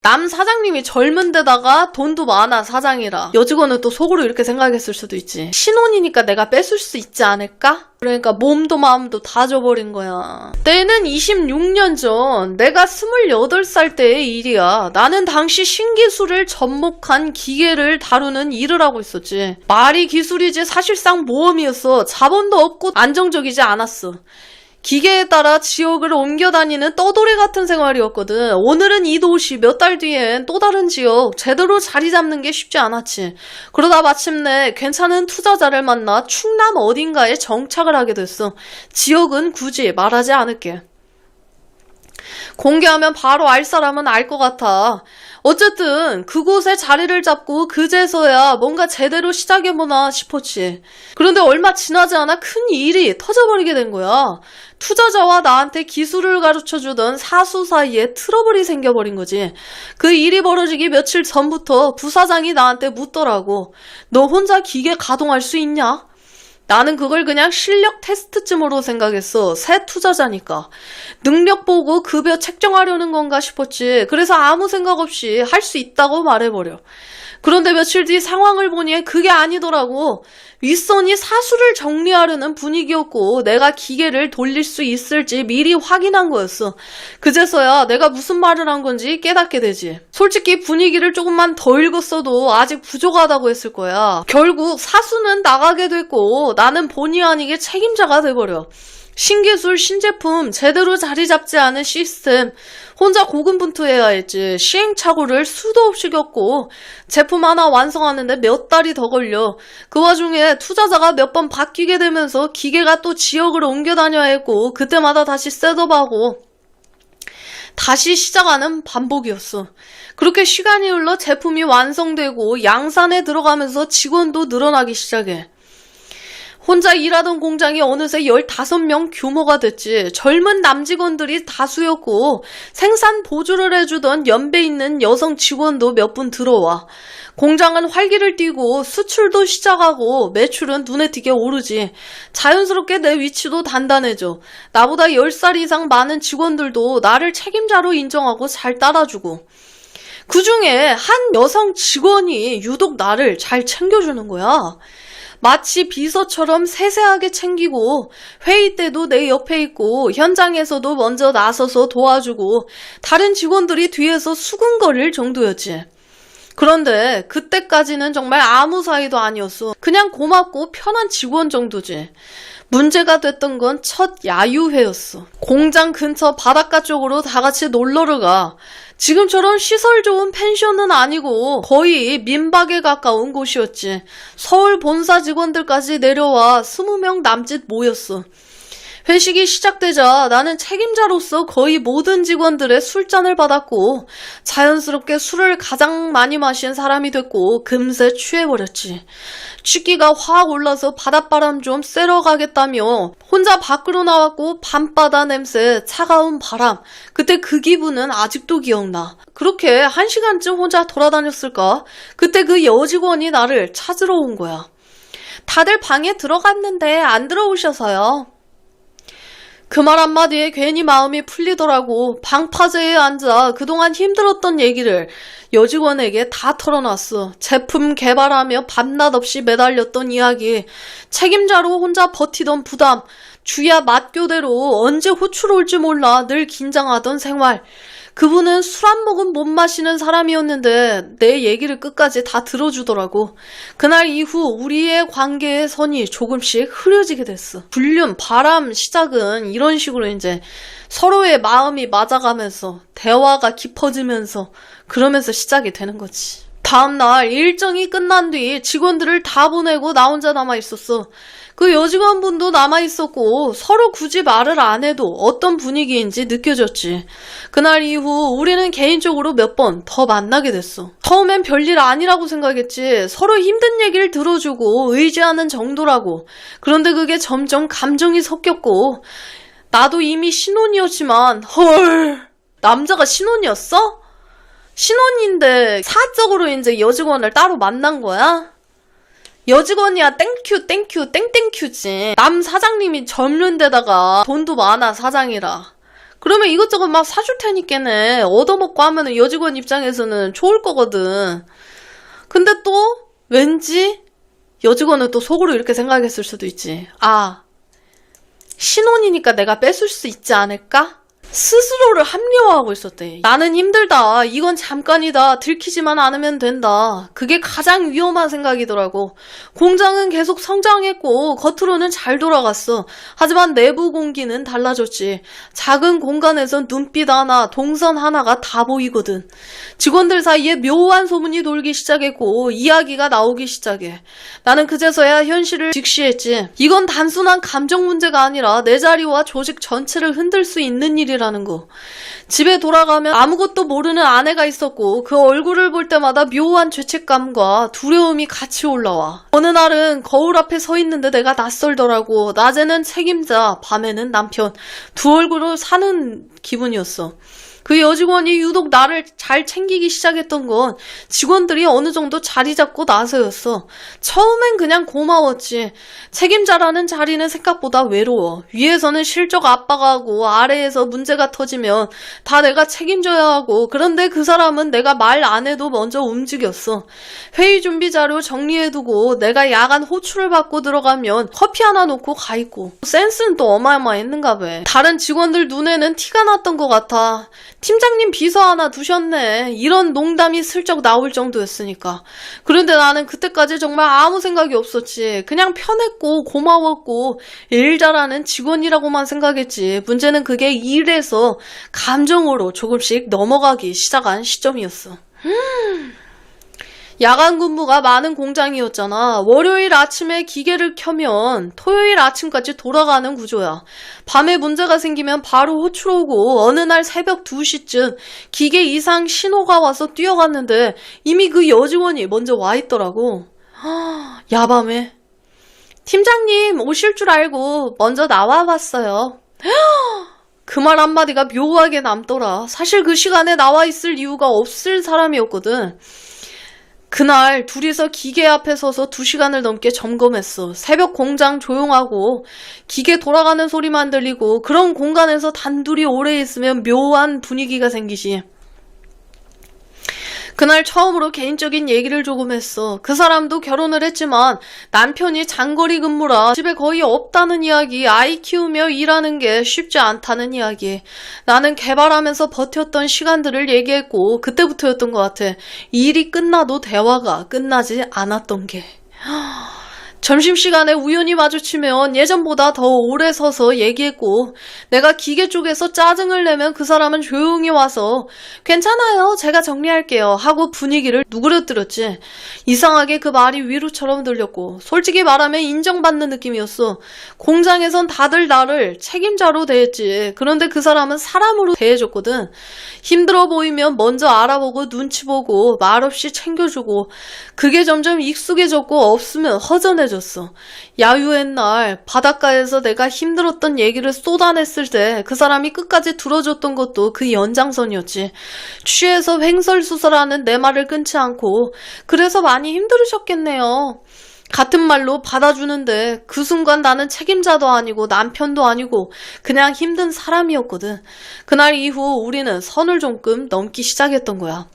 남 사장님이 젊은 데다가 돈도 많아 사장이라. 여직원은 또 속으로 이렇게 생각했을 수도 있지. 신혼이니까 내가 뺏을 수 있지 않을까? 그러니까 몸도 마음도 다 줘버린 거야. 때는 26년 전 내가 28살 때의 일이야. 나는 당시 신기술을 접목한 기계를 다루는 일을 하고 있었지. 말이 기술이지 사실상 모험이었어. 자본도 없고 안정적이지 않았어. 기계에 따라 지역을 옮겨 다니는 떠돌이 같은 생활이었거든. 오늘은 이 도시, 몇 달 뒤엔 또 다른 지역, 제대로 자리 잡는 게 쉽지 않았지. 그러다 마침내 괜찮은 투자자를 만나 충남 어딘가에 정착을 하게 됐어. 지역은 굳이 말하지 않을게. 공개하면 바로 알 사람은 알 것 같아. 어쨌든 그곳에 자리를 잡고 그제서야 뭔가 제대로 시작해보나 싶었지. 그런데 얼마 지나지 않아 큰 일이 터져버리게 된 거야. 투자자와 나한테 기술을 가르쳐주던 사수 사이에 트러블이 생겨버린 거지. 그 일이 벌어지기 며칠 전부터 부사장이 나한테 묻더라고. 너 혼자 기계 가동할 수 있냐? 나는 그걸 그냥 실력 테스트쯤으로 생각했어. 새 투자자니까. 능력 보고 급여 책정하려는 건가 싶었지. 그래서 아무 생각 없이 할 수 있다고 말해버려. 그런데 며칠 뒤 상황을 보니 그게 아니더라고. 윗선이 사수를 정리하려는 분위기였고 내가 기계를 돌릴 수 있을지 미리 확인한 거였어. 그제서야 내가 무슨 말을 한 건지 깨닫게 되지. 솔직히 분위기를 조금만 더 읽었어도 아직 부족하다고 했을 거야. 결국 사수는 나가게 됐고 나는 본의 아니게 책임자가 돼버려. 신기술, 신제품, 제대로 자리 잡지 않은 시스템, 혼자 고군분투해야 했지. 시행착오를 수도 없이 겪고 제품 하나 완성하는데 몇 달이 더 걸려. 그 와중에 투자자가 몇 번 바뀌게 되면서 기계가 또 지역을 옮겨 다녀야 했고 그때마다 다시 셋업하고 다시 시작하는 반복이었어. 그렇게 시간이 흘러 제품이 완성되고 양산에 들어가면서 직원도 늘어나기 시작해. 혼자 일하던 공장이 어느새 15명 규모가 됐지. 젊은 남직원들이 다수였고 생산 보조를 해주던 연배 있는 여성 직원도 몇 분 들어와. 공장은 활기를 띠고 수출도 시작하고 매출은 눈에 띄게 오르지. 자연스럽게 내 위치도 단단해져. 나보다 10살 이상 많은 직원들도 나를 책임자로 인정하고 잘 따라주고. 그 중에 한 여성 직원이 유독 나를 잘 챙겨주는 거야. 마치 비서처럼 세세하게 챙기고 회의 때도 내 옆에 있고 현장에서도 먼저 나서서 도와주고 다른 직원들이 뒤에서 수근거릴 정도였지. 그런데 그때까지는 정말 아무 사이도 아니었어. 그냥 고맙고 편한 직원 정도지. 문제가 됐던 건 첫 야유회였어. 공장 근처 바닷가 쪽으로 다 같이 놀러를 가. 지금처럼 시설 좋은 펜션은 아니고 거의 민박에 가까운 곳이었지. 서울 본사 직원들까지 내려와 20명 남짓 모였어. 회식이 시작되자 나는 책임자로서 거의 모든 직원들의 술잔을 받았고 자연스럽게 술을 가장 많이 마신 사람이 됐고 금세 취해버렸지. 취기가 확 올라서 바닷바람 좀 쐬러 가겠다며 혼자 밖으로 나왔고 밤바다 냄새, 차가운 바람. 그때 그 기분은 아직도 기억나. 그렇게 1시간쯤 혼자 돌아다녔을까? 그때 그 여직원이 나를 찾으러 온 거야. 다들 방에 들어갔는데 안 들어오셔서요. 그 말 한마디에 괜히 마음이 풀리더라고. 방파제에 앉아 그동안 힘들었던 얘기를 여직원에게 다 털어놨어. 제품 개발하며 밤낮 없이 매달렸던 이야기, 책임자로 혼자 버티던 부담, 주야 맛교대로 언제 호출 올지 몰라 늘 긴장하던 생활. 그분은 술 한 모금 못 마시는 사람이었는데 내 얘기를 끝까지 다 들어주더라고. 그날 이후 우리의 관계의 선이 조금씩 흐려지게 됐어. 불륜, 바람 시작은 이런 식으로 이제 서로의 마음이 맞아가면서 대화가 깊어지면서 그러면서 시작이 되는 거지. 다음날 일정이 끝난 뒤 직원들을 다 보내고 나 혼자 남아있었어. 그 여직원분도 남아있었고 서로 굳이 말을 안 해도 어떤 분위기인지 느껴졌지. 그날 이후 우리는 개인적으로 몇 번 더 만나게 됐어. 처음엔 별일 아니라고 생각했지. 서로 힘든 얘기를 들어주고 의지하는 정도라고. 그런데 그게 점점 감정이 섞였고 나도 이미 신혼이었지만 헐, 남자가 신혼이었어? 신혼인데 사적으로 이제 여직원을 따로 만난 거야? 여직원이야 땡큐 땡큐 땡땡큐지. 남 사장님이 젊은 데다가 돈도 많아 사장이라. 그러면 이것저것 막 사줄 테니까네. 얻어먹고 하면은 여직원 입장에서는 좋을 거거든. 근데 또 왠지 여직원은 또 속으로 이렇게 생각했을 수도 있지. 아, 신혼이니까 내가 뺏을 수 있지 않을까? 스스로를 합리화하고 있었대. 나는 힘들다. 이건 잠깐이다. 들키지만 않으면 된다. 그게 가장 위험한 생각이더라고. 공장은 계속 성장했고 겉으로는 잘 돌아갔어. 하지만 내부 공기는 달라졌지. 작은 공간에선 눈빛 하나, 동선 하나가 다 보이거든. 직원들 사이에 묘한 소문이 돌기 시작했고 이야기가 나오기 시작해. 나는 그제서야 현실을 직시했지. 이건 단순한 감정 문제가 아니라 내 자리와 조직 전체를 흔들 수 있는 일이라 라는 거. 집에 돌아가면 아무것도 모르는 아내가 있었고 그 얼굴을 볼 때마다 묘한 죄책감과 두려움이 같이 올라와. 어느 날은 거울 앞에 서 있는데 내가 낯설더라고. 낮에는 책임자, 밤에는 남편. 두 얼굴을 사는 기분이었어. 그 여직원이 유독 나를 잘 챙기기 시작했던 건 직원들이 어느 정도 자리 잡고 나서였어. 처음엔 그냥 고마웠지. 책임자라는 자리는 생각보다 외로워. 위에서는 실적 압박하고 아래에서 문제가 터지면 다 내가 책임져야 하고, 그런데 그 사람은 내가 말 안 해도 먼저 움직였어. 회의 준비 자료 정리해두고 내가 야간 호출을 받고 들어가면 커피 하나 놓고 가 있고. 센스는 또 어마어마했는가 봐. 다른 직원들 눈에는 티가 났던 것 같아. 팀장님 비서 하나 두셨네. 이런 농담이 슬쩍 나올 정도였으니까. 그런데 나는 그때까지 정말 아무 생각이 없었지. 그냥 편했고 고마웠고 일 잘하는 직원이라고만 생각했지. 문제는 그게 일에서 감정으로 조금씩 넘어가기 시작한 시점이었어. 야간 근무가 많은 공장이었잖아. 월요일 아침에 기계를 켜면 토요일 아침까지 돌아가는 구조야. 밤에 문제가 생기면 바로 호출 오고 어느 날 새벽 2시쯤 기계 이상 신호가 와서 뛰어갔는데 이미 그 여직원이 먼저 와 있더라고. 야밤에. 팀장님 오실 줄 알고 먼저 나와봤어요. 그 말 한마디가 묘하게 남더라. 사실 그 시간에 나와 있을 이유가 없을 사람이었거든. 그날 둘이서 기계 앞에 서서 2시간을 넘게 점검했어. 새벽 공장 조용하고 기계 돌아가는 소리만 들리고 그런 공간에서 단둘이 오래 있으면 묘한 분위기가 생기지. 그날 처음으로 개인적인 얘기를 조금 했어. 그 사람도 결혼을 했지만 남편이 장거리 근무라 집에 거의 없다는 이야기, 아이 키우며 일하는 게 쉽지 않다는 이야기. 나는 개발하면서 버텼던 시간들을 얘기했고 그때부터였던 것 같아. 일이 끝나도 대화가 끝나지 않았던 게. 점심시간에 우연히 마주치면 예전보다 더 오래 서서 얘기했고 내가 기계 쪽에서 짜증을 내면 그 사람은 조용히 와서 괜찮아요, 제가 정리할게요 하고 분위기를 누그러뜨렸지. 이상하게 그 말이 위로처럼 들렸고 솔직히 말하면 인정받는 느낌이었어. 공장에선 다들 나를 책임자로 대했지. 그런데 그 사람은 사람으로 대해줬거든. 힘들어 보이면 먼저 알아보고 눈치 보고 말없이 챙겨주고 그게 점점 익숙해졌고 없으면 허전해졌어. 야유의 날 바닷가에서 내가 힘들었던 얘기를 쏟아냈을 때 그 사람이 끝까지 들어줬던 것도 그 연장선이었지. 취해서 횡설수설하는 내 말을 끊지 않고 그래서 많이 힘들으셨겠네요. 같은 말로 받아주는데 그 순간 나는 책임자도 아니고 남편도 아니고 그냥 힘든 사람이었거든. 그날 이후 우리는 선을 조금 넘기 시작했던 거야.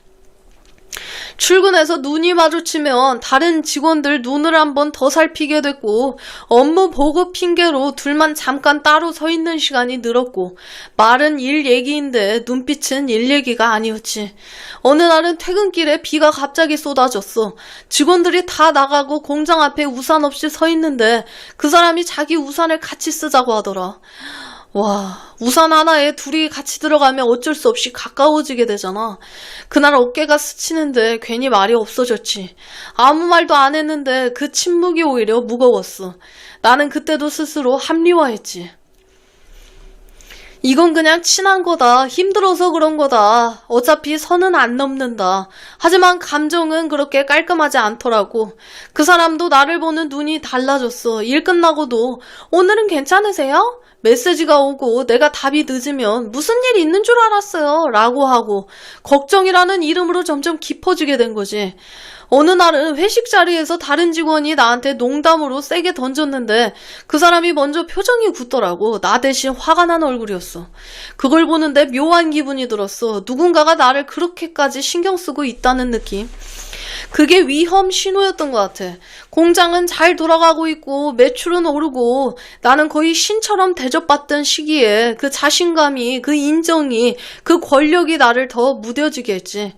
출근해서 눈이 마주치면 다른 직원들 눈을 한번 더 살피게 됐고 업무 보고 핑계로 둘만 잠깐 따로 서 있는 시간이 늘었고 말은 일 얘기인데 눈빛은 일 얘기가 아니었지. 어느 날은 퇴근길에 비가 갑자기 쏟아졌어. 직원들이 다 나가고 공장 앞에 우산 없이 서 있는데 그 사람이 자기 우산을 같이 쓰자고 하더라. 와, 우산 하나에 둘이 같이 들어가면 어쩔 수 없이 가까워지게 되잖아. 그날 어깨가 스치는데 괜히 말이 없어졌지. 아무 말도 안 했는데 그 침묵이 오히려 무거웠어. 나는 그때도 스스로 합리화했지. 이건 그냥 친한 거다. 힘들어서 그런 거다. 어차피 선은 안 넘는다. 하지만 감정은 그렇게 깔끔하지 않더라고. 그 사람도 나를 보는 눈이 달라졌어. 일 끝나고도 오늘은 괜찮으세요? 메시지가 오고 내가 답이 늦으면 무슨 일 있는 줄 알았어요 라고 하고 걱정이라는 이름으로 점점 깊어지게 된 거지. 어느 날은 회식 자리에서 다른 직원이 나한테 농담으로 세게 던졌는데 그 사람이 먼저 표정이 굳더라고. 나 대신 화가 난 얼굴이었어. 그걸 보는데 묘한 기분이 들었어. 누군가가 나를 그렇게까지 신경 쓰고 있다는 느낌. 그게 위험 신호였던 것 같아. 공장은 잘 돌아가고 있고 매출은 오르고 나는 거의 신처럼 대접받던 시기에 그 자신감이, 그 인정이, 그 권력이 나를 더 무뎌지게 했지.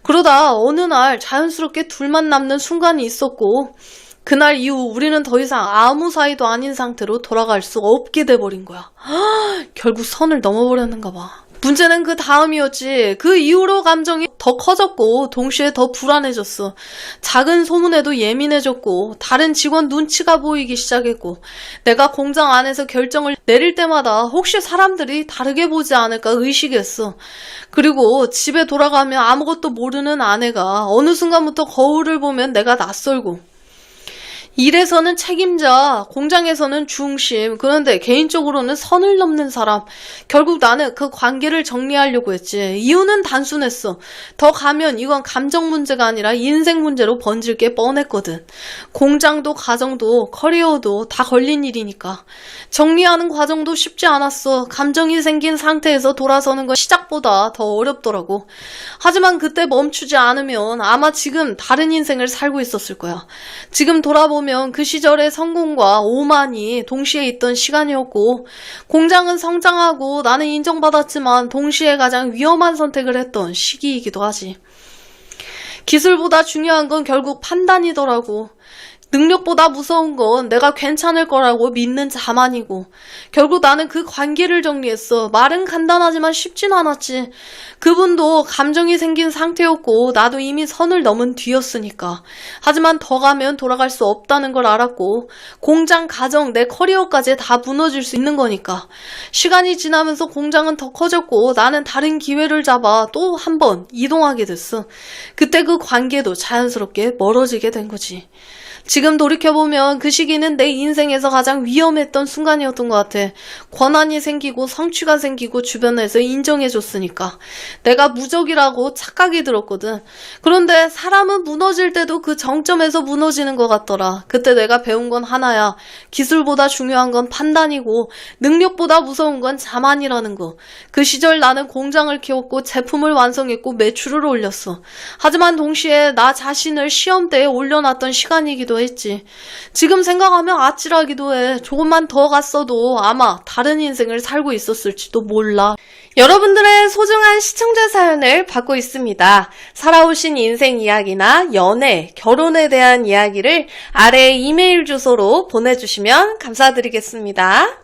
그러다 어느 날 자연스럽게 둘만 남는 순간이 있었고 그날 이후 우리는 더 이상 아무 사이도 아닌 상태로 돌아갈 수 없게 돼버린 거야. 결국 선을 넘어버렸는가 봐. 문제는 그 다음이었지. 그 이후로 감정이 더 커졌고 동시에 더 불안해졌어. 작은 소문에도 예민해졌고 다른 직원 눈치가 보이기 시작했고 내가 공장 안에서 결정을 내릴 때마다 혹시 사람들이 다르게 보지 않을까 의식했어. 그리고 집에 돌아가면 아무것도 모르는 아내가 어느 순간부터 거울을 보면 내가 낯설고 일에서는 책임자, 공장에서는 중심, 그런데 개인적으로는 선을 넘는 사람. 결국 나는 그 관계를 정리하려고 했지. 이유는 단순했어. 더 가면 이건 감정 문제가 아니라 인생 문제로 번질 게 뻔했거든. 공장도 가정도 커리어도 다 걸린 일이니까. 정리하는 과정도 쉽지 않았어. 감정이 생긴 상태에서 돌아서는 건 시작보다 더 어렵더라고. 하지만 그때 멈추지 않으면 아마 지금 다른 인생을 살고 있었을 거야. 지금 돌아보면 그 시절의 성공과 오만이 동시에 있던 시간이었고 공장은 성장하고 나는 인정받았지만 동시에 가장 위험한 선택을 했던 시기이기도 하지. 기술보다 중요한 건 결국 판단이더라고. 능력보다 무서운 건 내가 괜찮을 거라고 믿는 자만이고 결국 나는 그 관계를 정리했어. 말은 간단하지만 쉽진 않았지. 그분도 감정이 생긴 상태였고 나도 이미 선을 넘은 뒤였으니까. 하지만 더 가면 돌아갈 수 없다는 걸 알았고 공장, 가정, 내 커리어까지 다 무너질 수 있는 거니까. 시간이 지나면서 공장은 더 커졌고 나는 다른 기회를 잡아 또 한 번 이동하게 됐어. 그때 그 관계도 자연스럽게 멀어지게 된 거지. 지금 돌이켜보면 그 시기는 내 인생에서 가장 위험했던 순간이었던 것 같아. 권한이 생기고 성취가 생기고 주변에서 인정해줬으니까. 내가 무적이라고 착각이 들었거든. 그런데 사람은 무너질 때도 그 정점에서 무너지는 것 같더라. 그때 내가 배운 건 하나야. 기술보다 중요한 건 판단이고 능력보다 무서운 건 자만이라는 거. 그 시절 나는 공장을 키웠고 제품을 완성했고 매출을 올렸어. 하지만 동시에 나 자신을 시험대에 올려놨던 시간이기도 했지. 지금 생각하면 아찔하기도 해. 조금만 더 갔어도 아마 다른 인생을 살고 있었을지도 몰라. 여러분들의 소중한 시청자 사연을 받고 있습니다. 살아오신 인생 이야기나 연애, 결혼에 대한 이야기를 아래 이메일 주소로 보내주시면 감사드리겠습니다.